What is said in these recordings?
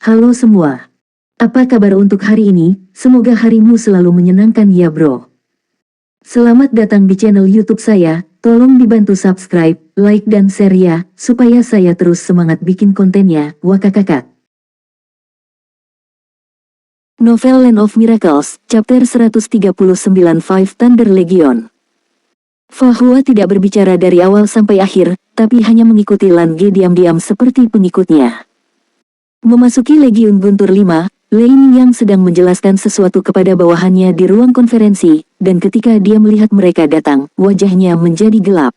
Halo semua. Apa kabar untuk hari ini? Semoga harimu selalu menyenangkan ya bro. Selamat datang di channel YouTube saya. Tolong dibantu subscribe, like dan share ya, supaya saya terus semangat bikin kontennya. Wakakakak. Novel Land of Miracles, Chapter 139 Five Thunder Legion. Fahua tidak berbicara dari awal sampai akhir, tapi hanya mengikuti Lan Ge diam-diam seperti pengikutnya. Memasuki Legiun Guntur 5, Lei Mingyang sedang menjelaskan sesuatu kepada bawahannya di ruang konferensi, dan ketika dia melihat mereka datang, wajahnya menjadi gelap.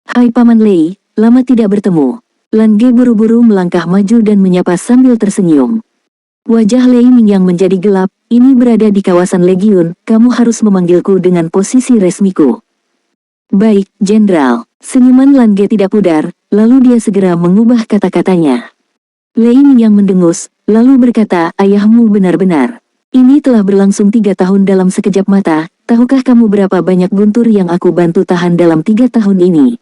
"Hai Paman Lei, lama tidak bertemu." Lan Ge buru-buru melangkah maju dan menyapa sambil tersenyum. Wajah Lei Mingyang menjadi gelap, "Ini berada di kawasan Legiun, kamu harus memanggilku dengan posisi resmiku." "Baik, Jenderal." Senyuman Lan Ge tidak pudar, lalu dia segera mengubah kata-katanya. Lei Mingyang mendengus, lalu berkata, "Ayahmu benar-benar. Ini telah berlangsung 3 tahun dalam sekejap mata, tahukah kamu berapa banyak guntur yang aku bantu tahan dalam 3 tahun ini?"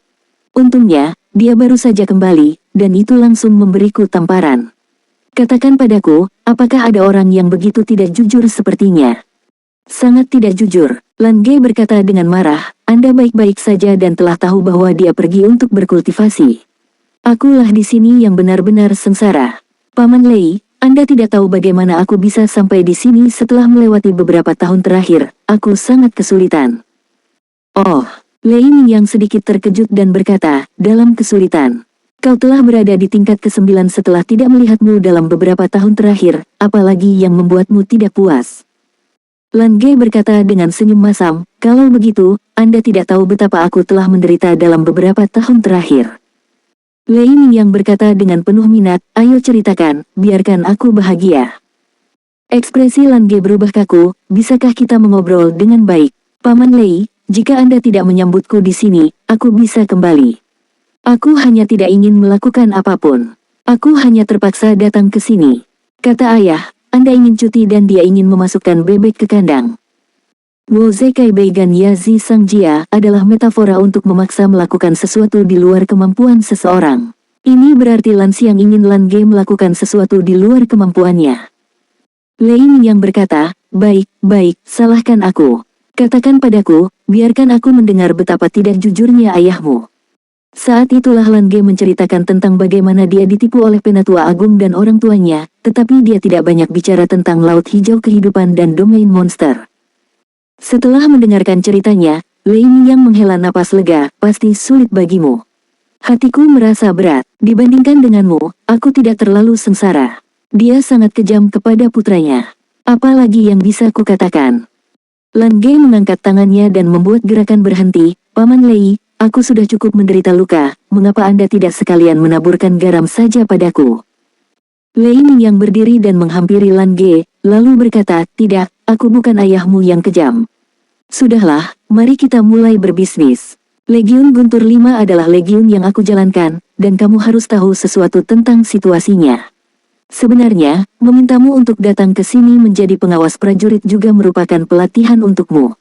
Untungnya, dia baru saja kembali, dan itu langsung memberiku tamparan. "Katakan padaku, apakah ada orang yang begitu tidak jujur sepertinya?" "Sangat tidak jujur," Lan Ge berkata dengan marah, "Anda baik-baik saja dan telah tahu bahwa dia pergi untuk berkultivasi. Akulah di sini yang benar-benar sengsara. Paman Lei, Anda tidak tahu bagaimana aku bisa sampai di sini setelah melewati beberapa tahun terakhir, aku sangat kesulitan." "Oh." Lei Mingyang sedikit terkejut dan berkata, "Dalam kesulitan? Kau telah berada di tingkat ke-9 setelah tidak melihatmu dalam beberapa tahun terakhir, apalagi yang membuatmu tidak puas?" Lan Ge berkata dengan senyum masam, "Kalau begitu, Anda tidak tahu betapa aku telah menderita dalam beberapa tahun terakhir." Lei Mingyang berkata dengan penuh minat, "Ayo ceritakan, biarkan aku bahagia." Ekspresi Lan Ge berubah kaku, "Bisakah kita mengobrol dengan baik? Paman Lei, jika Anda tidak menyambutku di sini, aku bisa kembali. Aku hanya tidak ingin melakukan apapun. Aku hanya terpaksa datang ke sini. Kata ayah, Anda ingin cuti dan dia ingin memasukkan bebek ke kandang." Wo Zekai Beigan Yazi Sang Jia adalah metafora untuk memaksa melakukan sesuatu di luar kemampuan seseorang. Ini berarti Lan Xiang ingin Lan Ge melakukan sesuatu di luar kemampuannya. Lei Mingyang berkata, baik, salahkan aku. Katakan padaku, biarkan aku mendengar betapa tidak jujurnya ayahmu." Saat itulah Lan Ge menceritakan tentang bagaimana dia ditipu oleh Penatua Agung dan orang tuanya, tetapi dia tidak banyak bicara tentang Laut Hijau Kehidupan dan domain monster. Setelah mendengarkan ceritanya, Lei Mingyang menghela napas lega, "Pasti sulit bagimu. Hatiku merasa berat. Dibandingkan denganmu, aku tidak terlalu sengsara. Dia sangat kejam kepada putranya. Apalagi yang bisa kukatakan?" Lan Ge mengangkat tangannya dan membuat gerakan berhenti, "Paman Lei, aku sudah cukup menderita luka, mengapa Anda tidak sekalian menaburkan garam saja padaku?" Lei Mingyang berdiri dan menghampiri Lan Ge, lalu berkata, "Tidak, aku bukan ayahmu yang kejam. Sudahlah, mari kita mulai berbisnis. Legiun Guntur 5 adalah legiun yang aku jalankan, dan kamu harus tahu sesuatu tentang situasinya. Sebenarnya, memintamu untuk datang ke sini menjadi pengawas prajurit juga merupakan pelatihan untukmu.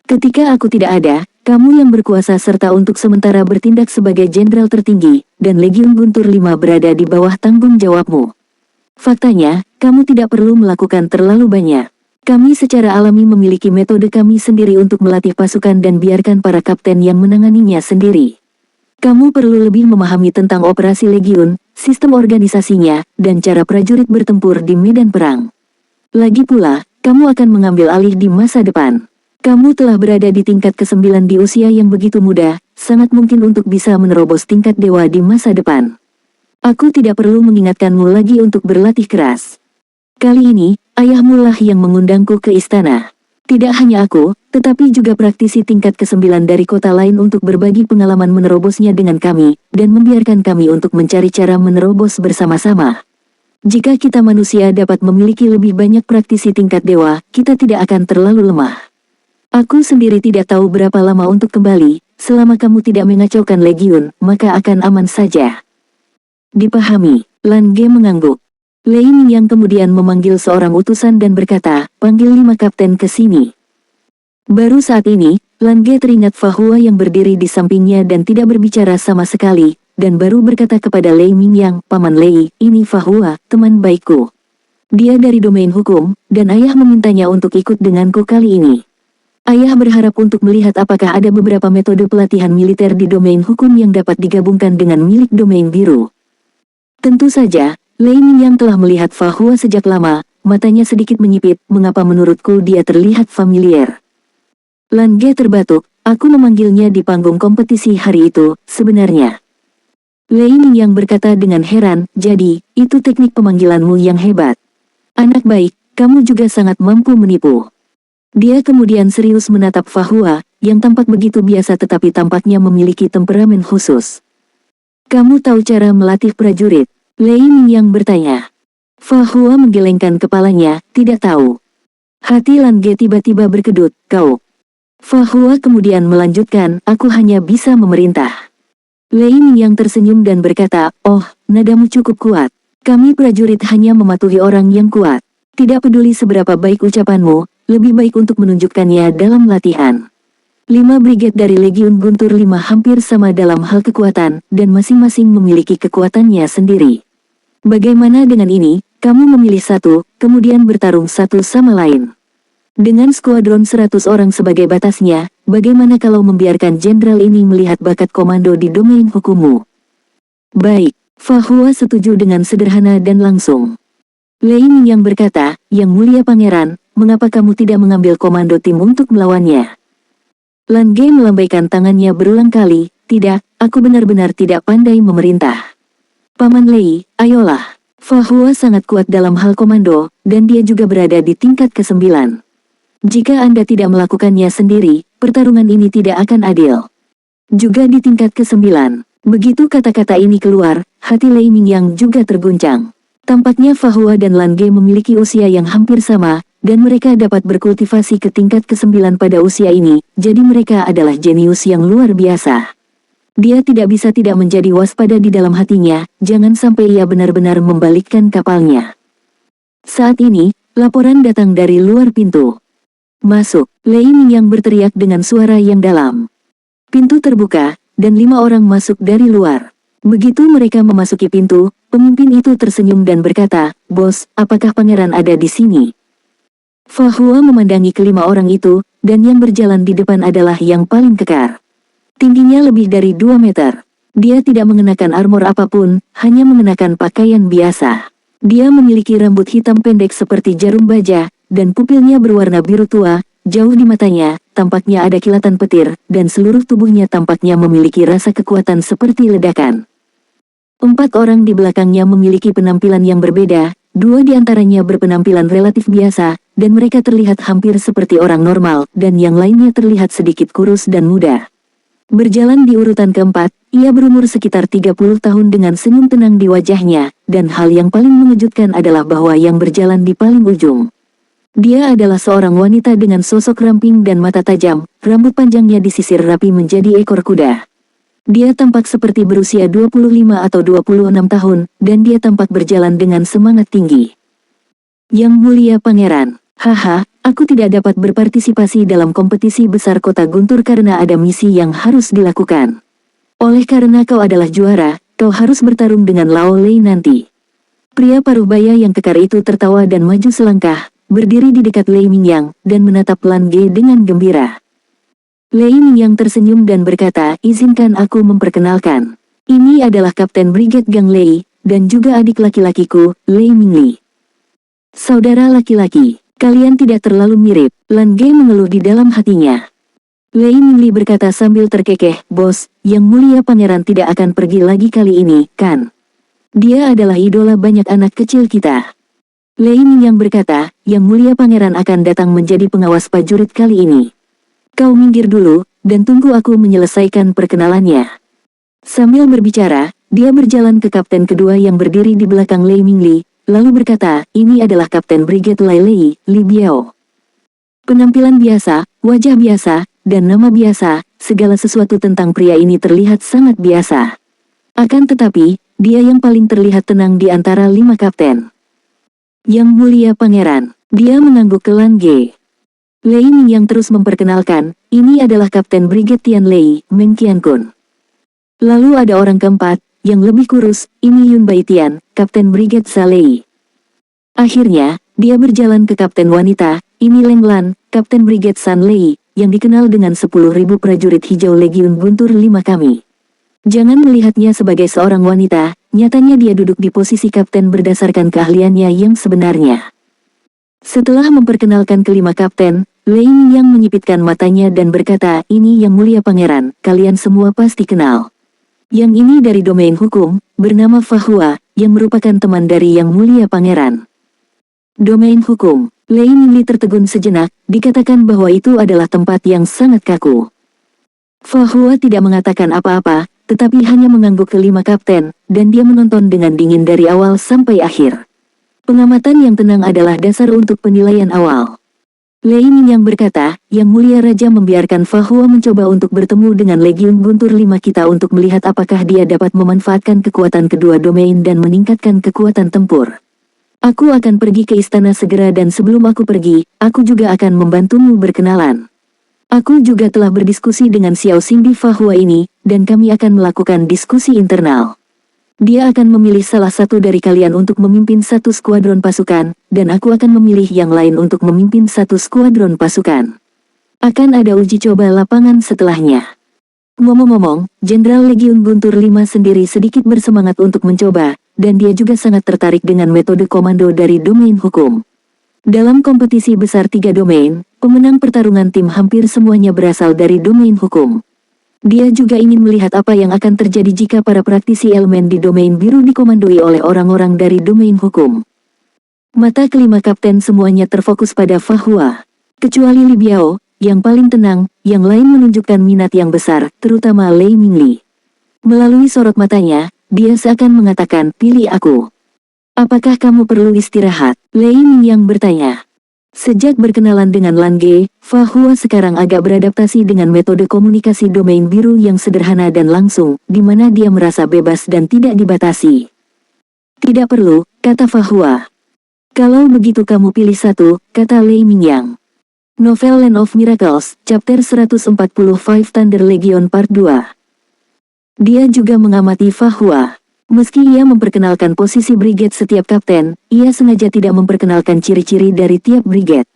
Ketika aku tidak ada, kamu yang berkuasa serta untuk sementara bertindak sebagai jenderal tertinggi, dan Legiun Guntur 5 berada di bawah tanggung jawabmu. Faktanya, kamu tidak perlu melakukan terlalu banyak. Kami secara alami memiliki metode kami sendiri untuk melatih pasukan dan biarkan para kapten yang menanganinya sendiri. Kamu perlu lebih memahami tentang operasi Legiun, sistem organisasinya, dan cara prajurit bertempur di medan perang. Lagi pula, kamu akan mengambil alih di masa depan. Kamu telah berada di tingkat ke-9 di usia yang begitu muda, sangat mungkin untuk bisa menerobos tingkat dewa di masa depan. Aku tidak perlu mengingatkanmu lagi untuk berlatih keras. Kali ini, ayahmu lah yang mengundangku ke istana. Tidak hanya aku, tetapi juga praktisi tingkat ke-9 dari kota lain untuk berbagi pengalaman menerobosnya dengan kami, dan membiarkan kami untuk mencari cara menerobos bersama-sama. Jika kita manusia dapat memiliki lebih banyak praktisi tingkat dewa, kita tidak akan terlalu lemah. Aku sendiri tidak tahu berapa lama untuk kembali, selama kamu tidak mengacaukan Legiun, maka akan aman saja." "Dipahami." Lan Ge mengangguk. Lei Mingyang kemudian memanggil seorang utusan dan berkata, "Panggil 5 kapten ke sini." Baru saat ini, Lan Ge teringat Fahua yang berdiri di sampingnya dan tidak berbicara sama sekali, dan baru berkata kepada Lei Mingyang, "Paman Lei, ini Fa Hua, teman baikku. Dia dari domain hukum, dan ayah memintanya untuk ikut denganku kali ini. Ayah berharap untuk melihat apakah ada beberapa metode pelatihan militer di domain hukum yang dapat digabungkan dengan milik domain biru." Tentu saja, Lei Mingyang telah melihat Fa Hua sejak lama, matanya sedikit menyipit, "Mengapa menurutku dia terlihat familiar?" Lan Ge terbatuk, "Aku memanggilnya di panggung kompetisi hari itu, sebenarnya." Lei Mingyang berkata dengan heran, "Jadi, itu teknik pemanggilanmu yang hebat. Anak baik, kamu juga sangat mampu menipu." Dia kemudian serius menatap Fa Hua, yang tampak begitu biasa tetapi tampaknya memiliki temperamen khusus. "Kamu tahu cara melatih prajurit?" Lei Mingyang bertanya. Fa Hua menggelengkan kepalanya, "Tidak tahu." Hati Lan Ge tiba-tiba berkedut, "Kau?" Fa Hua kemudian melanjutkan, "Aku hanya bisa memerintah." Lei Mingyang tersenyum dan berkata, "Oh, nadamu cukup kuat. Kami prajurit hanya mematuhi orang yang kuat. Tidak peduli seberapa baik ucapanmu, lebih baik untuk menunjukkannya dalam latihan." 5 brigade dari Legiun Guntur 5 hampir sama dalam hal kekuatan, dan masing-masing memiliki kekuatannya sendiri. Bagaimana dengan ini, kamu memilih satu, kemudian bertarung satu sama lain. Dengan skuadron 100 orang sebagai batasnya, bagaimana kalau membiarkan jenderal ini melihat bakat komando di domain hukummu? Baik, Fa Hua setuju dengan sederhana dan langsung. Lei Mingyang berkata, "Yang mulia pangeran, mengapa kamu tidak mengambil komando tim untuk melawannya?" Lan Ge melambaikan tangannya berulang kali, "Tidak, aku benar-benar tidak pandai memerintah." "Paman Lei, ayolah." Fa Hua sangat kuat dalam hal komando, dan dia juga berada di tingkat ke-9. "Jika Anda tidak melakukannya sendiri, pertarungan ini tidak akan adil." Juga di tingkat ke-9. Begitu kata-kata ini keluar, hati Lei Mingyang juga terguncang. Tampaknya Fa Hua dan Lan Ge memiliki usia yang hampir sama, dan mereka dapat berkultivasi ke tingkat ke-9 pada usia ini, jadi mereka adalah jenius yang luar biasa. Dia tidak bisa tidak menjadi waspada di dalam hatinya, jangan sampai ia benar-benar membalikkan kapalnya. Saat ini, laporan datang dari luar pintu. "Masuk!" Lei Mingyang berteriak dengan suara yang dalam. Pintu terbuka, dan 5 orang masuk dari luar. Begitu mereka memasuki pintu, pemimpin itu tersenyum dan berkata, "Bos, apakah pangeran ada di sini?" Fa Hua memandangi kelima orang itu, dan yang berjalan di depan adalah yang paling kekar. Tingginya lebih dari 2 meter. Dia tidak mengenakan armor apapun, hanya mengenakan pakaian biasa. Dia memiliki rambut hitam pendek seperti jarum baja, dan pupilnya berwarna biru tua, jauh di matanya, tampaknya ada kilatan petir, dan seluruh tubuhnya tampaknya memiliki rasa kekuatan seperti ledakan. 4 orang di belakangnya memiliki penampilan yang berbeda, 2 di antaranya berpenampilan relatif biasa, dan mereka terlihat hampir seperti orang normal, dan yang lainnya terlihat sedikit kurus dan muda. Berjalan di urutan keempat, ia berumur sekitar 30 tahun dengan senyum tenang di wajahnya, dan hal yang paling mengejutkan adalah bahwa yang berjalan di paling ujung. Dia adalah seorang wanita dengan sosok ramping dan mata tajam, rambut panjangnya disisir rapi menjadi ekor kuda. Dia tampak seperti berusia 25 atau 26 tahun, dan dia tampak berjalan dengan semangat tinggi. "Yang mulia pangeran, haha. Aku tidak dapat berpartisipasi dalam kompetisi besar kota Guntur karena ada misi yang harus dilakukan. Oleh karena kau adalah juara, kau harus bertarung dengan Lao Lei nanti." Pria paruh baya yang kekar itu tertawa dan maju selangkah, berdiri di dekat Lei Mingyang, dan menatap Lan Ge dengan gembira. Lei Mingyang tersenyum dan berkata, "Izinkan aku memperkenalkan. Ini adalah Kapten Brigade Gang Lei, dan juga adik laki-lakiku, Lei Mingli." "Saudara laki-laki. Kalian tidak terlalu mirip," Lan Ge mengeluh di dalam hatinya. Lei Mingli berkata sambil terkekeh, "Bos, yang mulia pangeran tidak akan pergi lagi kali ini, kan? Dia adalah idola banyak anak kecil kita." Lei Mingyang berkata, "Yang mulia pangeran akan datang menjadi pengawas prajurit kali ini. Kau minggir dulu, dan tunggu aku menyelesaikan perkenalannya." Sambil berbicara, dia berjalan ke kapten kedua yang berdiri di belakang Lei Mingli, lalu berkata, "Ini adalah Kapten Brigade Lai Lei, Li Biao." Penampilan biasa, wajah biasa, dan nama biasa, segala sesuatu tentang pria ini terlihat sangat biasa. Akan tetapi, dia yang paling terlihat tenang di antara 5 kapten. "Yang mulia pangeran." Dia mengangguk ke Lan Ge. Lei Mingyang terus memperkenalkan, "Ini adalah Kapten Brigade Tian Lei, Meng Qiankun." Lalu ada orang keempat, yang lebih kurus, ini Yun Baitian, Kapten Brigade Salei. Akhirnya, dia berjalan ke kapten wanita, ini Leng Lan, Kapten Brigade San Lei, yang dikenal dengan 10.000 prajurit hijau Legiun Guntur 5 kami. Jangan melihatnya sebagai seorang wanita, nyatanya dia duduk di posisi kapten berdasarkan keahliannya yang sebenarnya. Setelah memperkenalkan kelima kapten, Lei Mingyang menyipitkan matanya dan berkata, ini yang mulia pangeran, kalian semua pasti kenal. Yang ini dari domain hukum, bernama Fa Hua, yang merupakan teman dari yang mulia pangeran. Domain hukum, Lei Mingli tertegun sejenak, dikatakan bahwa itu adalah tempat yang sangat kaku. Fa Hua tidak mengatakan apa-apa, tetapi hanya mengangguk kelima kapten, dan dia menonton dengan dingin dari awal sampai akhir. Pengamatan yang tenang adalah dasar untuk penilaian awal. Lei Mingyang berkata, Yang Mulia Raja membiarkan Fa Hua mencoba untuk bertemu dengan Legiun Guntur 5 kita untuk melihat apakah dia dapat memanfaatkan kekuatan kedua domain dan meningkatkan kekuatan tempur. Aku akan pergi ke istana segera dan sebelum aku pergi, aku juga akan membantumu berkenalan. Aku juga telah berdiskusi dengan Xiao Xingdi Fa Hua ini, dan kami akan melakukan diskusi internal. Dia akan memilih salah satu dari kalian untuk memimpin satu skuadron pasukan, dan aku akan memilih yang lain untuk memimpin satu skuadron pasukan. Akan ada uji coba lapangan setelahnya. Ngomong-ngomong, Jenderal Legiun Guntur 5 sendiri sedikit bersemangat untuk mencoba, dan dia juga sangat tertarik dengan metode komando dari domain hukum. Dalam kompetisi besar 3 domain, pemenang pertarungan tim hampir semuanya berasal dari domain hukum. Dia juga ingin melihat apa yang akan terjadi jika para praktisi elemen di domain biru dikomandoi oleh orang-orang dari domain hukum. Mata kelima kapten semuanya terfokus pada Fa Hua. Kecuali Li Biao, yang paling tenang, yang lain menunjukkan minat yang besar, terutama Lei Mingli. Melalui sorot matanya, dia seakan mengatakan, pilih aku. Apakah kamu perlu istirahat? Lei Mingyang bertanya. Sejak berkenalan dengan Lan Ge, Fa Hua sekarang agak beradaptasi dengan metode komunikasi domain biru yang sederhana dan langsung, di mana dia merasa bebas dan tidak dibatasi. Tidak perlu, kata Fa Hua. Kalau begitu kamu pilih satu, kata Lei Mingyang. Novel Land of Miracles, Chapter 145 Thunder Legion Part 2. Dia juga mengamati Fa Hua. Meski ia memperkenalkan posisi brigade setiap kapten, ia sengaja tidak memperkenalkan ciri-ciri dari tiap brigade.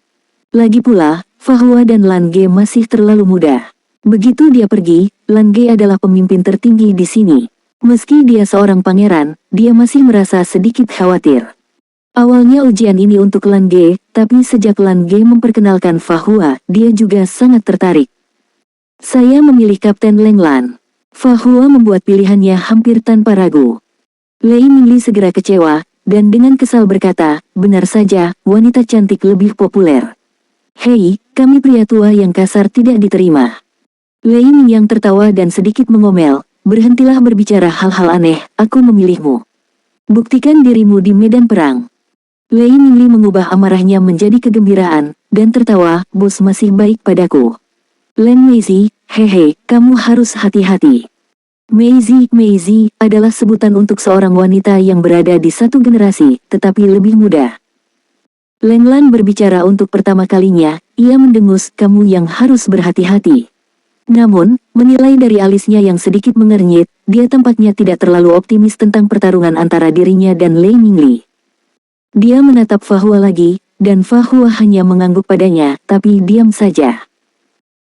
Lagi pula, Fa Hua dan Lan Ge masih terlalu muda. Begitu dia pergi, Lan Ge adalah pemimpin tertinggi di sini. Meski dia seorang pangeran, dia masih merasa sedikit khawatir. Awalnya ujian ini untuk Lan Ge, tapi sejak Lan Ge memperkenalkan Fa Hua, dia juga sangat tertarik. Saya memilih Kapten Leng Lan. Fa Hua membuat pilihannya hampir tanpa ragu. Lei Mingli segera kecewa, dan dengan kesal berkata, benar saja, wanita cantik lebih populer. Hei, kami pria tua yang kasar tidak diterima. Lei Mingyang tertawa dan sedikit mengomel, berhentilah berbicara hal-hal aneh, aku memilihmu. Buktikan dirimu di medan perang. Lei Mingli mengubah amarahnya menjadi kegembiraan, dan tertawa, bos masih baik padaku. Len Meizi, hehe, kamu harus hati-hati. Meizi adalah sebutan untuk seorang wanita yang berada di satu generasi, tetapi lebih muda. Leng Lan berbicara untuk pertama kalinya, ia mendengus, kamu yang harus berhati-hati. Namun, menilai dari alisnya yang sedikit mengernyit, dia tampaknya tidak terlalu optimis tentang pertarungan antara dirinya dan Lei Mingli. Dia menatap Fa Hua lagi, dan Fa Hua hanya mengangguk padanya, tapi diam saja.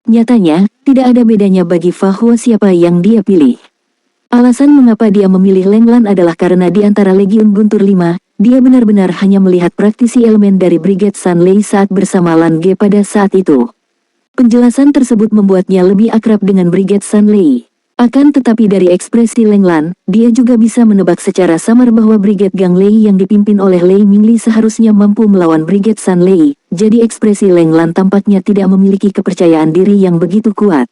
Nyatanya, tidak ada bedanya bagi Fa Hua siapa yang dia pilih. Alasan mengapa dia memilih Leng Lan adalah karena di antara Legiun Guntur 5, dia benar-benar hanya melihat praktisi elemen dari Brigade San Lei saat bersama Lan Ge pada saat itu. Penjelasan tersebut membuatnya lebih akrab dengan Brigade San Lei. Akan tetapi dari ekspresi Leng Lan, dia juga bisa menebak secara samar bahwa Brigade Gang Lei yang dipimpin oleh Lei Mingli seharusnya mampu melawan Brigade San Lei, jadi ekspresi Leng Lan tampaknya tidak memiliki kepercayaan diri yang begitu kuat.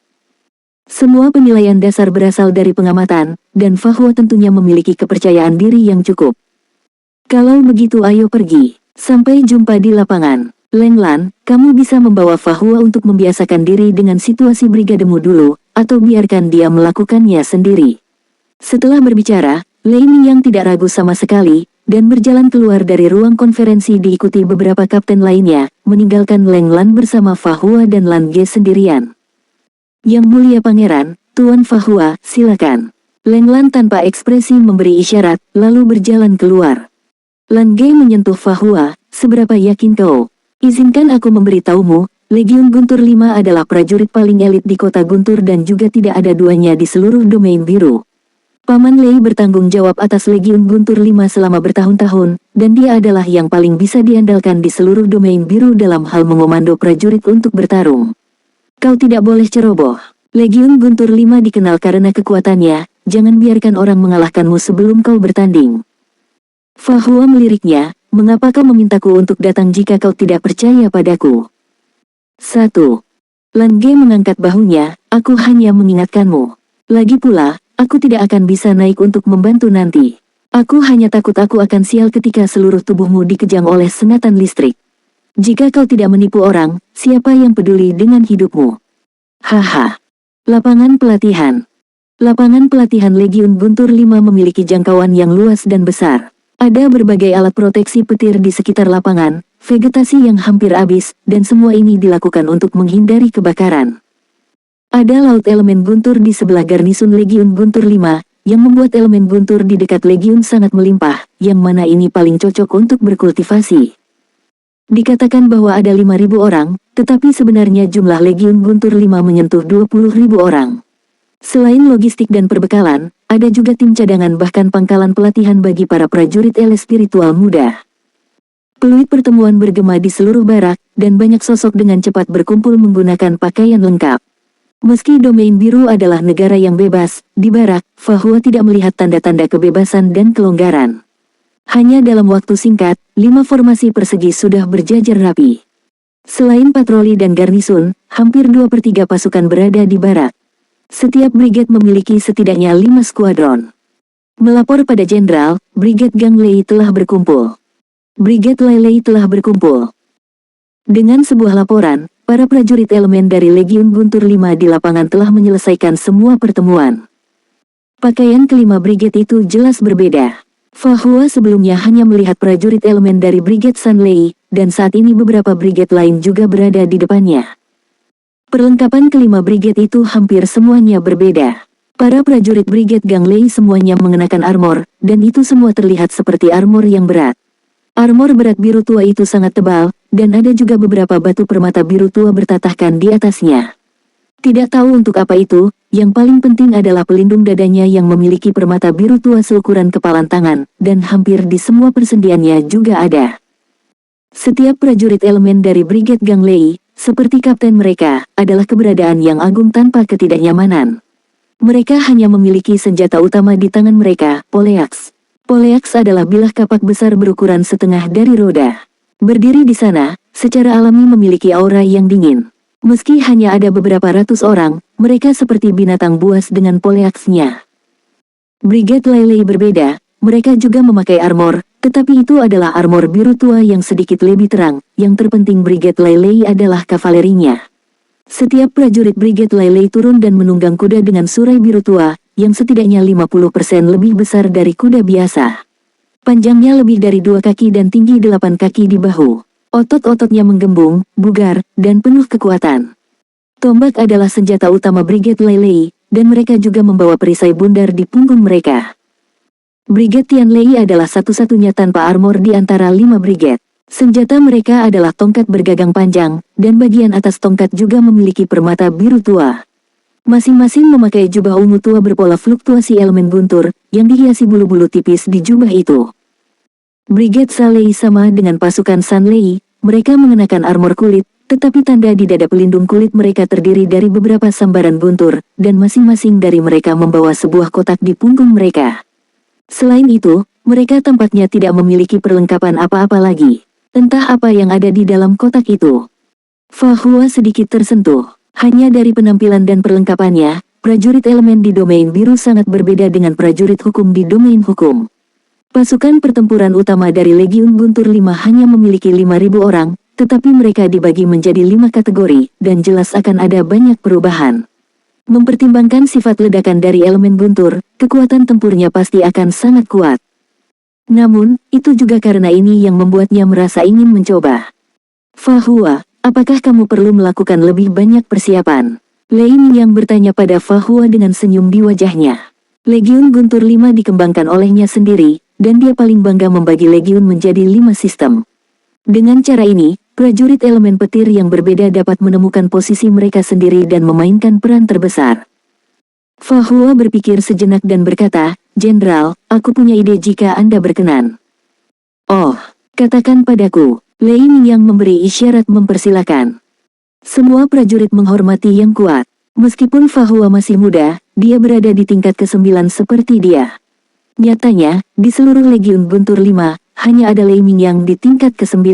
Semua penilaian dasar berasal dari pengamatan, dan Fa Hua tentunya memiliki kepercayaan diri yang cukup. Kalau begitu ayo pergi. Sampai jumpa di lapangan. Leng Lan, kamu bisa membawa Fa Hua untuk membiasakan diri dengan situasi brigademu dulu, atau biarkan dia melakukannya sendiri. Setelah berbicara, Lei Mingyang tidak ragu sama sekali, dan berjalan keluar dari ruang konferensi diikuti beberapa kapten lainnya, meninggalkan Leng Lan bersama Fa Hua dan Lan Ge sendirian. Yang Mulia Pangeran, Tuan Fa Hua, silakan. Lenglan tanpa ekspresi memberi isyarat, lalu berjalan keluar. Lan Ge menyentuh Fahua, seberapa yakin kau? Izinkan aku memberitahumu, Legiun Guntur 5 adalah prajurit paling elit di kota Guntur dan juga tidak ada duanya di seluruh domain biru. Paman Lei bertanggung jawab atas Legiun Guntur 5 selama bertahun-tahun, dan dia adalah yang paling bisa diandalkan di seluruh domain biru dalam hal mengomando prajurit untuk bertarung. Kau tidak boleh ceroboh. Legiun Guntur 5 dikenal karena kekuatannya, jangan biarkan orang mengalahkanmu sebelum kau bertanding. Fahua meliriknya, mengapa kau memintaku untuk datang jika kau tidak percaya padaku? 1. Lan Ge mengangkat bahunya, aku hanya mengingatkanmu. Lagi pula, aku tidak akan bisa naik untuk membantu nanti. Aku hanya takut aku akan sial ketika seluruh tubuhmu dikejang oleh sengatan listrik. Jika kau tidak menipu orang, siapa yang peduli dengan hidupmu? Haha. Lapangan pelatihan. Lapangan pelatihan Legiun Guntur 5 memiliki jangkauan yang luas dan besar. Ada berbagai alat proteksi petir di sekitar lapangan, vegetasi yang hampir habis, dan semua ini dilakukan untuk menghindari kebakaran. Ada laut elemen guntur di sebelah garnisun Legiun Guntur 5, yang membuat elemen guntur di dekat Legiun sangat melimpah, yang mana ini paling cocok untuk berkultivasi. Dikatakan bahwa ada 5.000 orang, tetapi sebenarnya jumlah Legiun Guntur 5 menyentuh 20.000 orang. Selain logistik dan perbekalan, ada juga tim cadangan bahkan pangkalan pelatihan bagi para prajurit ele spiritual muda. Peluit pertemuan bergema di seluruh barak, dan banyak sosok dengan cepat berkumpul menggunakan pakaian lengkap. Meski domain biru adalah negara yang bebas, di barak, Fahua tidak melihat tanda-tanda kebebasan dan kelonggaran. Hanya dalam waktu singkat, 5 formasi persegi sudah berjajar rapi. Selain patroli dan garnisun, hampir 2/3 pasukan berada di barak. Setiap brigade memiliki setidaknya 5 skuadron. Melapor pada Jenderal, Brigade Gang Lei telah berkumpul. Brigade Lai Lei telah berkumpul. Dengan sebuah laporan, para prajurit elemen dari Legiun Guntur 5 di lapangan telah menyelesaikan semua pertemuan. Pakaian kelima brigade itu jelas berbeda. Fahua sebelumnya hanya melihat prajurit elemen dari Brigade San Lei, dan saat ini beberapa brigade lain juga berada di depannya. Perlengkapan kelima brigade itu hampir semuanya berbeda. Para prajurit Brigade Gang Lei semuanya mengenakan armor, dan itu semua terlihat seperti armor yang berat. Armor berat biru tua itu sangat tebal, dan ada juga beberapa batu permata biru tua bertatahkan di atasnya. Tidak tahu untuk apa itu, yang paling penting adalah pelindung dadanya yang memiliki permata biru tua seukuran kepalan tangan, dan hampir di semua persendiannya juga ada. Setiap prajurit elemen dari Brigade Gang Lei, seperti kapten mereka, adalah keberadaan yang agung tanpa ketidaknyamanan. Mereka hanya memiliki senjata utama di tangan mereka, poleaxe. Poleaxe adalah bilah kapak besar berukuran setengah dari roda. Berdiri di sana, secara alami memiliki aura yang dingin. Meski hanya ada beberapa ratus orang, mereka seperti binatang buas dengan poleaxe-nya. Brigade Lai Lei berbeda, mereka juga memakai armor, tetapi itu adalah armor biru tua yang sedikit lebih terang. Yang terpenting Brigade Lai Lei adalah kavalerinya. Setiap prajurit Brigade Lai Lei turun dan menunggang kuda dengan surai biru tua, yang setidaknya 50% lebih besar dari kuda biasa. Panjangnya lebih dari 2 kaki dan tinggi 8 kaki di bahu. Otot-ototnya menggembung, bugar, dan penuh kekuatan. Tombak adalah senjata utama Brigade Lai Lei, dan mereka juga membawa perisai bundar di punggung mereka. Brigade Tian Lei adalah satu-satunya tanpa armor di antara 5 brigade. Senjata mereka adalah tongkat bergagang panjang, dan bagian atas tongkat juga memiliki permata biru tua. Masing-masing memakai jubah ungu tua berpola fluktuasi elemen guntur, yang dihiasi bulu-bulu tipis di jubah itu. Brigade Sa Lei sama dengan pasukan San Lei, mereka mengenakan armor kulit, tetapi tanda di dada pelindung kulit mereka terdiri dari beberapa sambaran guntur, dan masing-masing dari mereka membawa sebuah kotak di punggung mereka. Selain itu, mereka tampaknya tidak memiliki perlengkapan apa-apa lagi. Entah apa yang ada di dalam kotak itu. Fahua sedikit tersentuh. Hanya dari penampilan dan perlengkapannya, prajurit elemen di domain biru sangat berbeda dengan prajurit hukum di domain hukum. Pasukan pertempuran utama dari Legiun Guntur 5 hanya memiliki 5.000 orang, tetapi mereka dibagi menjadi 5 kategori, dan jelas akan ada banyak perubahan. Mempertimbangkan sifat ledakan dari elemen guntur, kekuatan tempurnya pasti akan sangat kuat. Namun, itu juga karena ini yang membuatnya merasa ingin mencoba. Fahua, apakah kamu perlu melakukan lebih banyak persiapan? Lei Mingyang bertanya pada Fahua dengan senyum di wajahnya. Legiun Guntur 5 dikembangkan olehnya sendiri, dan dia paling bangga membagi Legiun menjadi 5 sistem. Dengan cara ini, prajurit elemen petir yang berbeda dapat menemukan posisi mereka sendiri dan memainkan peran terbesar. Fa Hua berpikir sejenak dan berkata, "Jenderal, aku punya ide jika Anda berkenan." "Oh, katakan padaku." Lei Mingyang memberi isyarat mempersilakan. Semua prajurit menghormati yang kuat. Meskipun Fa Hua masih muda, dia berada di tingkat ke-9 seperti dia. Nyatanya, di seluruh Legiun Guntur 5, hanya ada Lei Mingyang di tingkat ke-9.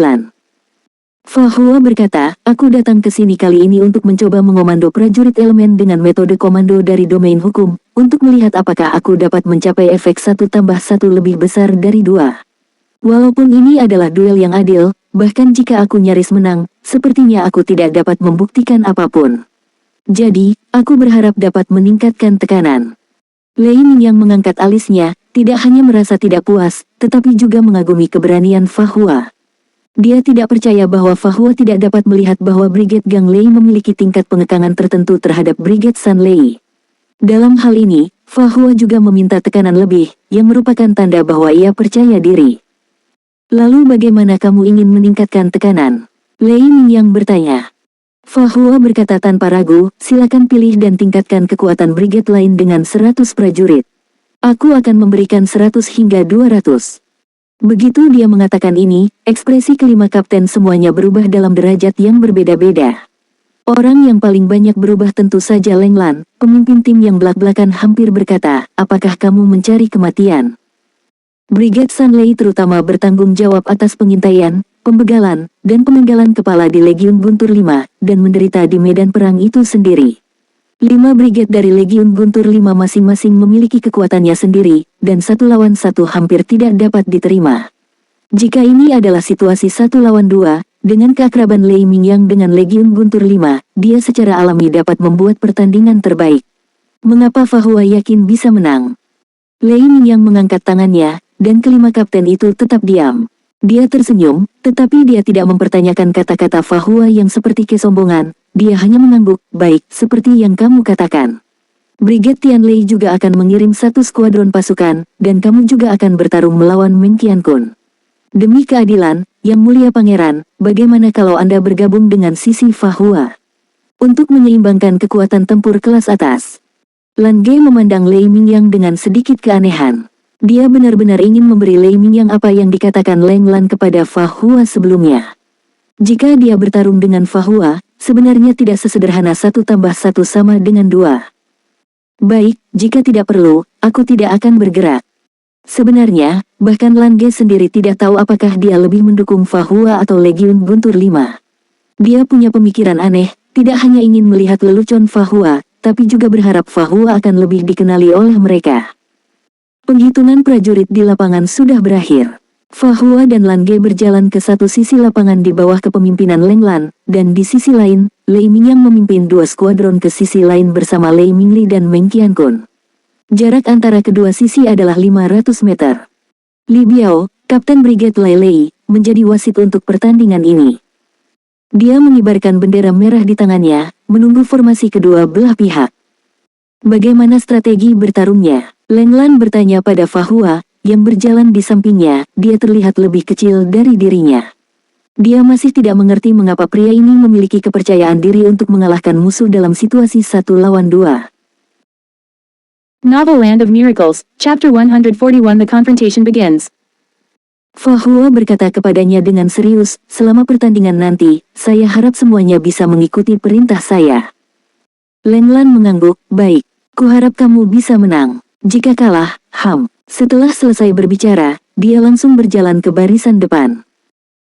Fa Hua berkata, "Aku datang ke sini kali ini untuk mencoba mengomando prajurit elemen dengan metode komando dari domain hukum, untuk melihat apakah aku dapat mencapai efek 1+1 lebih besar dari 2. Walaupun ini adalah duel yang adil, bahkan jika aku nyaris menang, sepertinya aku tidak dapat membuktikan apapun. Jadi, aku berharap dapat meningkatkan tekanan." Lei Mingyang mengangkat alisnya, tidak hanya merasa tidak puas, tetapi juga mengagumi keberanian Fa Hua. Dia tidak percaya bahwa Fa Hua tidak dapat melihat bahwa Brigade Gang Lei memiliki tingkat pengekangan tertentu terhadap Brigade San Lei. Dalam hal ini, Fa Hua juga meminta tekanan lebih, yang merupakan tanda bahwa ia percaya diri. "Lalu bagaimana kamu ingin meningkatkan tekanan?" Lei Mingyang bertanya. Fa Hua berkata tanpa ragu, "Silakan pilih dan tingkatkan kekuatan brigade lain dengan 100 prajurit. Aku akan memberikan 100 hingga 200. Begitu dia mengatakan ini, ekspresi kelima kapten semuanya berubah dalam derajat yang berbeda-beda. Orang yang paling banyak berubah tentu saja Leng Lan, pemimpin tim yang belak-belakan hampir berkata, "Apakah kamu mencari kematian?" Brigade San Lei terutama bertanggung jawab atas pengintaian, pembegalan, dan penanggalan kepala di Legiun Guntur 5, dan menderita di medan perang itu sendiri. 5 brigade dari Legiun Guntur 5 masing-masing memiliki kekuatannya sendiri, dan 1 lawan 1 hampir tidak dapat diterima. Jika ini adalah situasi 1 lawan 2, dengan keakraban Lei Mingyang dengan Legiun Guntur 5, dia secara alami dapat membuat pertandingan terbaik. Mengapa Fa Hua yakin bisa menang? Lei Mingyang mengangkat tangannya, dan kelima kapten itu tetap diam. Dia tersenyum, tetapi dia tidak mempertanyakan kata-kata Fa Hua yang seperti kesombongan. Dia hanya mengangguk, "Baik, seperti yang kamu katakan. Brigade Tian Lei juga akan mengirim 1 skuadron pasukan, dan kamu juga akan bertarung melawan Meng Qiankun. Demi keadilan, Yang Mulia Pangeran, bagaimana kalau Anda bergabung dengan sisi Fa Hua? Untuk menyeimbangkan kekuatan tempur kelas atas." Lan Ge memandang Lei Mingyang dengan sedikit keanehan. Dia benar-benar ingin memberi Lei Mingyang apa yang dikatakan Leng Lan kepada Fa Hua sebelumnya. Jika dia bertarung dengan Fa Hua, sebenarnya tidak sesederhana 1+1 sama dengan 2. "Baik, jika tidak perlu, aku tidak akan bergerak." Sebenarnya, bahkan Lan Ge sendiri tidak tahu apakah dia lebih mendukung Fa Hua atau Legiun Guntur 5. Dia punya pemikiran aneh, tidak hanya ingin melihat lelucon Fa Hua, tapi juga berharap Fa Hua akan lebih dikenali oleh mereka. Penghitungan prajurit di lapangan sudah berakhir. Fa Hua dan Lan Ge berjalan ke satu sisi lapangan di bawah kepemimpinan Leng Lan, dan di sisi lain, Lei Mingyang memimpin 2 skuadron ke sisi lain bersama Lei Mingli dan Meng Qiankun. Jarak antara kedua sisi adalah 500 meter. Li Biao, Kapten Brigade Lai Lei, menjadi wasit untuk pertandingan ini. Dia mengibarkan bendera merah di tangannya, menunggu formasi kedua belah pihak. "Bagaimana strategi bertarungnya?" Leng Lan bertanya pada Fa Hua, yang berjalan di sampingnya. Dia terlihat lebih kecil dari dirinya. Dia masih tidak mengerti mengapa pria ini memiliki kepercayaan diri untuk mengalahkan musuh dalam situasi 1 lawan 2. Novel Land of Miracles, Chapter 141. The confrontation begins. Fa Hua berkata kepadanya dengan serius, "Selama pertandingan nanti, saya harap semuanya bisa mengikuti perintah saya." Leng Lan mengangguk, "Baik, kuharap kamu bisa menang. Jika kalah, Setelah selesai berbicara, dia langsung berjalan ke barisan depan.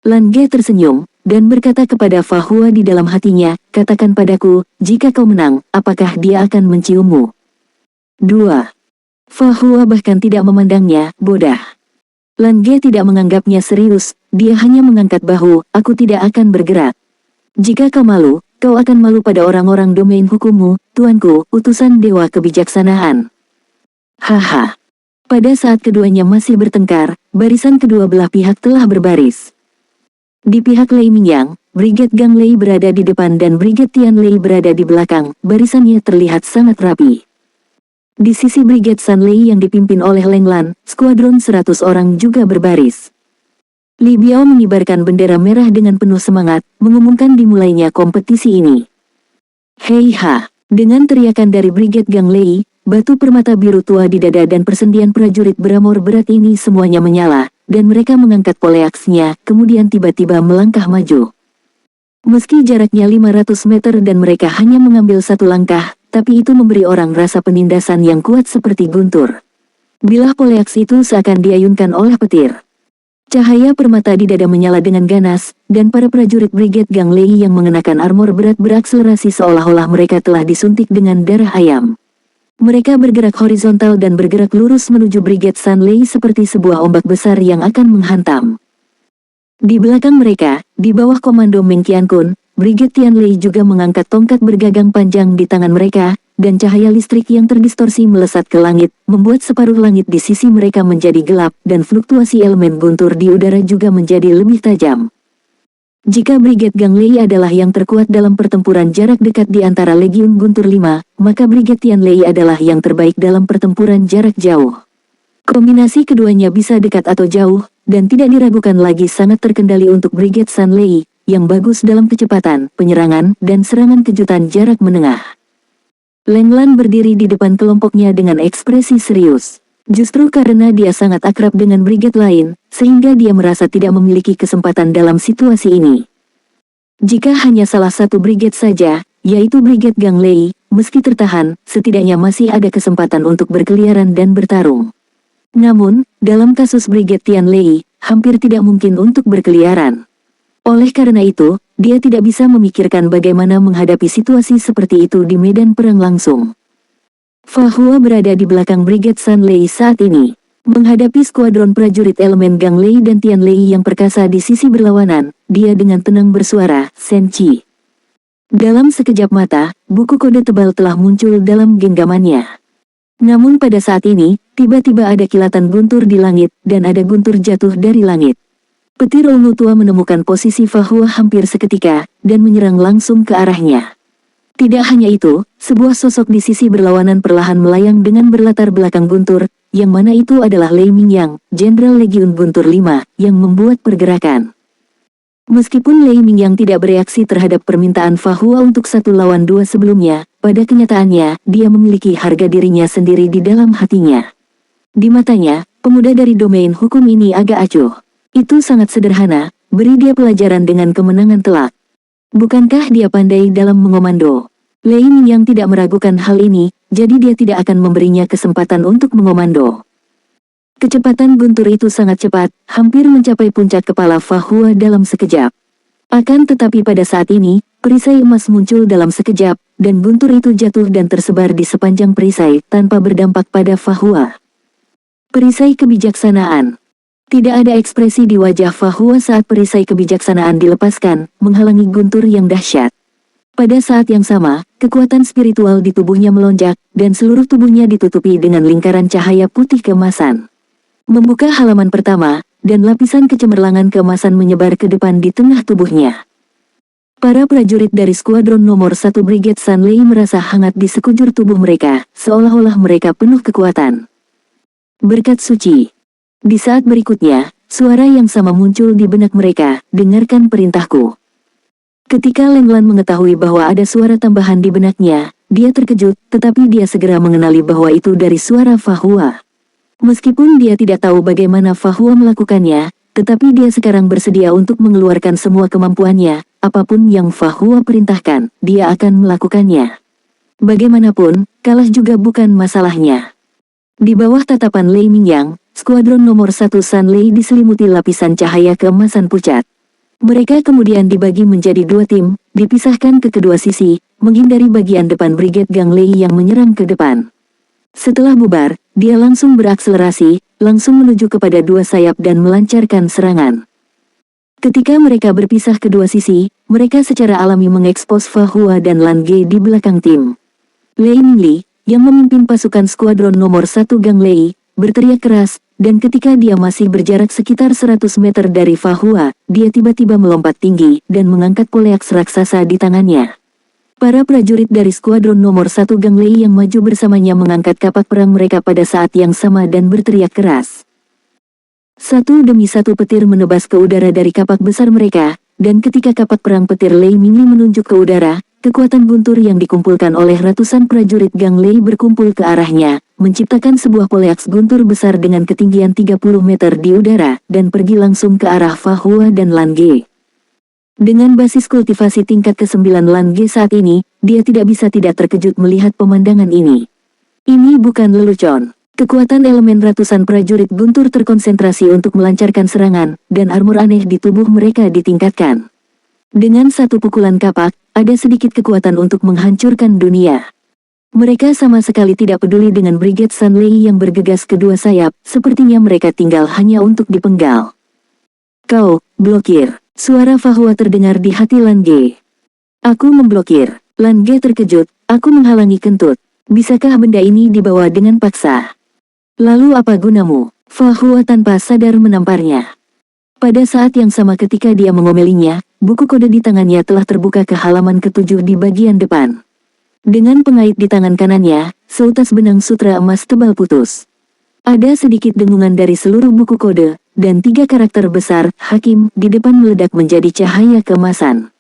Lan Ge tersenyum, dan berkata kepada Fa Hua di dalam hatinya, "Katakan padaku, jika kau menang, apakah dia akan menciummu?" 2. Fa Hua bahkan tidak memandangnya, bodah. Lan Ge tidak menganggapnya serius, dia hanya mengangkat bahu, "Aku tidak akan bergerak. Jika kau malu, kau akan malu pada orang-orang domain hukummu, tuanku, utusan Dewa Kebijaksanaan." Haha. Pada saat keduanya masih bertengkar, barisan kedua belah pihak telah berbaris. Di pihak Lei Mingyang, Brigade Gang Lei berada di depan dan Brigade Tian Lei berada di belakang, barisannya terlihat sangat rapi. Di sisi Brigade Sunley yang dipimpin oleh Leng Lan, skuadron 100 orang juga berbaris. Li Biao mengibarkan bendera merah dengan penuh semangat, mengumumkan dimulainya kompetisi ini. Hei ha! Dengan teriakan dari Brigade Gang Lei, batu permata biru tua di dada dan persendian prajurit beramor berat ini semuanya menyala, dan mereka mengangkat poleaksnya, kemudian tiba-tiba melangkah maju. Meski jaraknya 500 meter dan mereka hanya mengambil satu langkah, tapi itu memberi orang rasa penindasan yang kuat seperti guntur. Bilah poleaks itu seakan diayunkan oleh petir. Cahaya permata di dada menyala dengan ganas, dan para prajurit Brigade Gang Lei yang mengenakan armor berat berakselerasi seolah-olah mereka telah disuntik dengan darah ayam. Mereka bergerak horizontal dan bergerak lurus menuju Brigade Sunley seperti sebuah ombak besar yang akan menghantam. Di belakang mereka, di bawah komando Meng Qiankun, Brigade Tianlei juga mengangkat tongkat bergagang panjang di tangan mereka, dan cahaya listrik yang terdistorsi melesat ke langit, membuat separuh langit di sisi mereka menjadi gelap, dan fluktuasi elemen guntur di udara juga menjadi lebih tajam. Jika Brigade Gang Lei adalah yang terkuat dalam pertempuran jarak dekat di antara Legiun Guntur 5, maka Brigade Tianlei adalah yang terbaik dalam pertempuran jarak jauh. Kombinasi keduanya bisa dekat atau jauh, dan tidak diragukan lagi sangat terkendali untuk Brigade Sunley, yang bagus dalam kecepatan, penyerangan, dan serangan kejutan jarak menengah. Leng Lan berdiri di depan kelompoknya dengan ekspresi serius. Justru karena dia sangat akrab dengan brigade lain, sehingga dia merasa tidak memiliki kesempatan dalam situasi ini. Jika hanya salah satu brigade saja, yaitu Brigade Gang Lei, meski tertahan, setidaknya masih ada kesempatan untuk berkeliaran dan bertarung. Namun, dalam kasus Brigade Tianlei, hampir tidak mungkin untuk berkeliaran. Oleh karena itu, dia tidak bisa memikirkan bagaimana menghadapi situasi seperti itu di medan perang langsung. Fa Hua berada di belakang Brigade Sunley saat ini. Menghadapi skuadron prajurit elemen Gang Lei dan Tianlei yang perkasa di sisi berlawanan, dia dengan tenang bersuara, "Senchi." Dalam sekejap mata, buku kode tebal telah muncul dalam genggamannya. Namun pada saat ini, tiba-tiba ada kilatan guntur di langit, dan ada guntur jatuh dari langit. Petir ungu tua menemukan posisi Fa Hua hampir seketika, dan menyerang langsung ke arahnya. Tidak hanya itu, sebuah sosok di sisi berlawanan perlahan melayang dengan berlatar belakang guntur, yang mana itu adalah Lei Mingyang, Jenderal Legiun Guntur 5, yang membuat pergerakan. Meskipun Lei Mingyang tidak bereaksi terhadap permintaan Fa Hua untuk 1 lawan 2 sebelumnya, pada kenyataannya, dia memiliki harga dirinya sendiri di dalam hatinya. Di matanya, pemuda dari domain hukum ini agak acuh. Itu sangat sederhana, beri dia pelajaran dengan kemenangan telak. Bukankah dia pandai dalam mengomando? Lei Mingyang tidak meragukan hal ini, jadi dia tidak akan memberinya kesempatan untuk mengomando. Kecepatan guntur itu sangat cepat, hampir mencapai puncak kepala Fa Hua dalam sekejap. Akan tetapi pada saat ini, perisai emas muncul dalam sekejap, dan guntur itu jatuh dan tersebar di sepanjang perisai tanpa berdampak pada Fa Hua. Perisai kebijaksanaan. Tidak ada ekspresi di wajah Fa Hua saat perisai kebijaksanaan dilepaskan, menghalangi guntur yang dahsyat. Pada saat yang sama, kekuatan spiritual di tubuhnya melonjak, dan seluruh tubuhnya ditutupi dengan lingkaran cahaya putih keemasan. Membuka halaman pertama, dan lapisan kecemerlangan keemasan menyebar ke depan di tengah tubuhnya. Para prajurit dari skuadron nomor 1 Brigade Sunley merasa hangat di sekujur tubuh mereka, seolah-olah mereka penuh kekuatan. Berkat suci. Di saat berikutnya, suara yang sama muncul di benak mereka, "Dengarkan perintahku." Ketika Leng Lan mengetahui bahwa ada suara tambahan di benaknya, dia terkejut, tetapi dia segera mengenali bahwa itu dari suara Fa Hua. Meskipun dia tidak tahu bagaimana Fa Hua melakukannya, tetapi dia sekarang bersedia untuk mengeluarkan semua kemampuannya, apapun yang Fa Hua perintahkan, dia akan melakukannya. Bagaimanapun, kalah juga bukan masalahnya. Di bawah tatapan Lei Mingyang, skuadron nomor 1 Sunley diselimuti lapisan cahaya keemasan pucat. Mereka kemudian dibagi menjadi 2 tim, dipisahkan ke kedua sisi, menghindari bagian depan Brigade Gang Lei yang menyerang ke depan. Setelah bubar, dia langsung berakselerasi, langsung menuju kepada 2 sayap dan melancarkan serangan. Ketika mereka berpisah kedua sisi, mereka secara alami mengekspos Fa Hua dan Lan Ge di belakang tim. Lei Mingli, yang memimpin pasukan skuadron nomor 1 Gang Lei, berteriak keras, dan ketika dia masih berjarak sekitar 100 meter dari Fa Hua, dia tiba-tiba melompat tinggi dan mengangkat poleaks raksasa di tangannya. Para prajurit dari skuadron nomor 1 Gang Lei yang maju bersamanya mengangkat kapak perang mereka pada saat yang sama dan berteriak keras. Satu demi satu petir menebas ke udara dari kapak besar mereka, dan ketika kapak perang petir Lei Mingli menunjuk ke udara, kekuatan guntur yang dikumpulkan oleh ratusan prajurit Gang Lei berkumpul ke arahnya, menciptakan sebuah poleaks guntur besar dengan ketinggian 30 meter di udara, dan pergi langsung ke arah Fa Hua dan Lan Ge. Dengan basis kultivasi tingkat ke-9 Lan Ge saat ini, dia tidak bisa tidak terkejut melihat pemandangan ini. Ini bukan lelucon. Kekuatan elemen ratusan prajurit guntur terkonsentrasi untuk melancarkan serangan, dan armor aneh di tubuh mereka ditingkatkan. Dengan satu pukulan kapak, ada sedikit kekuatan untuk menghancurkan dunia. Mereka sama sekali tidak peduli dengan Brigade San Lei yang bergegas kedua sayap, sepertinya mereka tinggal hanya untuk dipenggal. Kau, blokir. Suara Fa Hua terdengar di hati Lan Ge. Aku memblokir. Lan Ge terkejut, aku menghalangi kentut. Bisakah benda ini dibawa dengan paksa? Lalu apa gunamu? Fa Hua tanpa sadar menamparnya. Pada saat yang sama ketika dia mengomelinya, buku kode di tangannya telah terbuka ke halaman ke-7 di bagian depan. Dengan pengait di tangan kanannya, seutas benang sutra emas tebal putus. Ada sedikit dengungan dari seluruh buku kode, dan 3 karakter besar, Hakim, di depan meledak menjadi cahaya keemasan.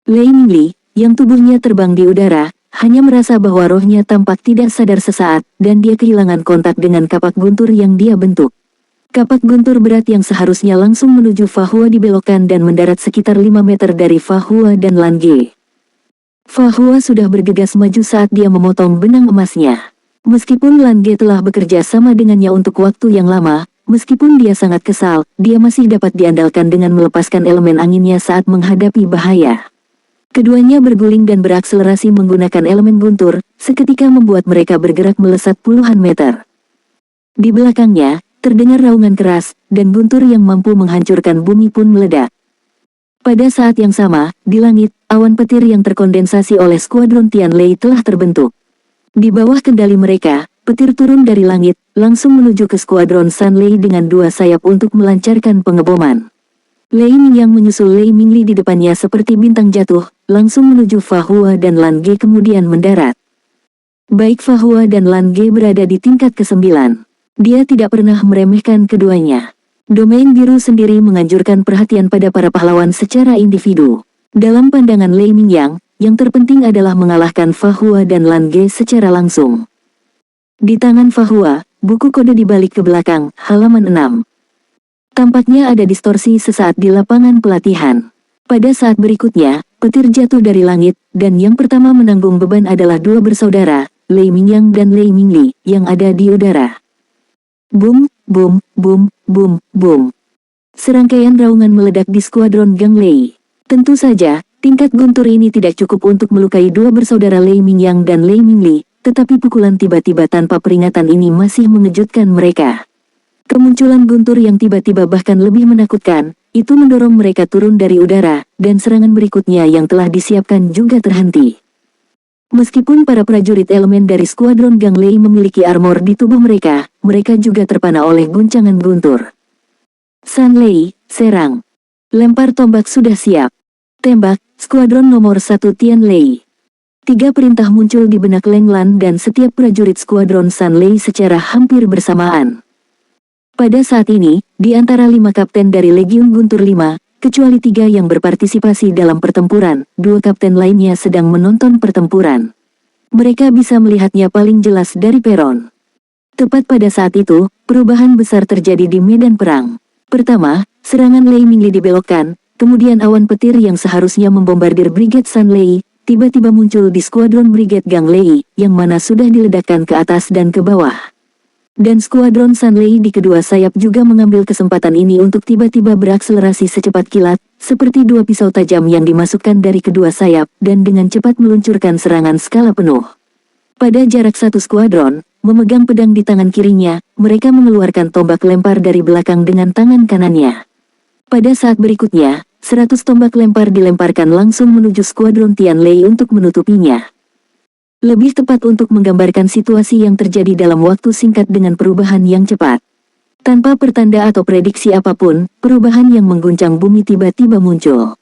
Lei Mingli, yang tubuhnya terbang di udara, hanya merasa bahwa rohnya tampak tidak sadar sesaat, dan dia kehilangan kontak dengan kapak guntur yang dia bentuk. Kapak guntur berat yang seharusnya langsung menuju Fa Hua dibelokkan dan mendarat sekitar 5 meter dari Fa Hua dan Lan Ge. Fa Hua sudah bergegas maju saat dia memotong benang emasnya. Meskipun Lan Ge telah bekerja sama dengannya untuk waktu yang lama, meskipun dia sangat kesal, dia masih dapat diandalkan dengan melepaskan elemen anginnya saat menghadapi bahaya. Keduanya berguling dan berakselerasi menggunakan elemen guntur, seketika membuat mereka bergerak melesat puluhan meter. Di belakangnya, terdengar raungan keras, dan guntur yang mampu menghancurkan bumi pun meledak. Pada saat yang sama, di langit, awan petir yang terkondensasi oleh skuadron Tian Lei telah terbentuk. Di bawah kendali mereka, petir turun dari langit, langsung menuju ke skuadron San Lei dengan 2 sayap untuk melancarkan pengeboman. Lei Mingyang menyusul Lei Mingli di depannya seperti bintang jatuh, langsung menuju Fa Hua dan Lan Ge kemudian mendarat. Baik Fa Hua dan Lan Ge berada di tingkat ke-9. Dia tidak pernah meremehkan keduanya. Domain biru sendiri menganjurkan perhatian pada para pahlawan secara individu. Dalam pandangan Lei Mingyang, yang terpenting adalah mengalahkan Fa Hua dan Lan Ge secara langsung. Di tangan Fa Hua, buku kode dibalik ke belakang, halaman 6. Tampaknya ada distorsi sesaat di lapangan pelatihan. Pada saat berikutnya, petir jatuh dari langit, dan yang pertama menanggung beban adalah 2 bersaudara, Lei Mingyang dan Lei Mingli, yang ada di udara. Boom, boom, boom, boom, boom. Serangkaian raungan meledak di skuadron Gang Lei. Tentu saja, tingkat guntur ini tidak cukup untuk melukai 2 bersaudara Lei Mingyang dan Lei Mingli, tetapi pukulan tiba-tiba tanpa peringatan ini masih mengejutkan mereka. Kemunculan guntur yang tiba-tiba bahkan lebih menakutkan, itu mendorong mereka turun dari udara, dan serangan berikutnya yang telah disiapkan juga terhenti. Meskipun para prajurit elemen dari skuadron Gang Lei memiliki armor di tubuh mereka, mereka juga terpana oleh guncangan guntur. San Lei, serang. Lempar tombak sudah siap. Tembak, skuadron nomor 1 Tian Lei. 3 perintah muncul di benak Leng Lan dan setiap prajurit skuadron San Lei secara hampir bersamaan. Pada saat ini, di antara 5 kapten dari Legiun Guntur 5, kecuali 3 yang berpartisipasi dalam pertempuran, 2 kapten lainnya sedang menonton pertempuran. Mereka bisa melihatnya paling jelas dari peron. Tepat pada saat itu, perubahan besar terjadi di medan perang. Pertama, serangan Lei Mingli dibelokkan, kemudian awan petir yang seharusnya membombardir Brigade San Lei, tiba-tiba muncul di skuadron Brigade Gang Lei, yang mana sudah diledakkan ke atas dan ke bawah. Dan skuadron San Lei di kedua sayap juga mengambil kesempatan ini untuk tiba-tiba berakselerasi secepat kilat, seperti 2 pisau tajam yang dimasukkan dari kedua sayap, dan dengan cepat meluncurkan serangan skala penuh. Pada jarak 1 skuadron, memegang pedang di tangan kirinya, mereka mengeluarkan tombak lempar dari belakang dengan tangan kanannya. Pada saat berikutnya, 100 tombak lempar dilemparkan langsung menuju skuadron Tian Lei untuk menutupinya. Lebih tepat untuk menggambarkan situasi yang terjadi dalam waktu singkat dengan perubahan yang cepat. Tanpa pertanda atau prediksi apapun, perubahan yang mengguncang bumi tiba-tiba muncul.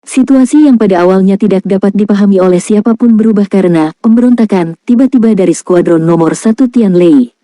Situasi yang pada awalnya tidak dapat dipahami oleh siapapun berubah karena pemberontakan tiba-tiba dari skuadron nomor 1 Tianlei.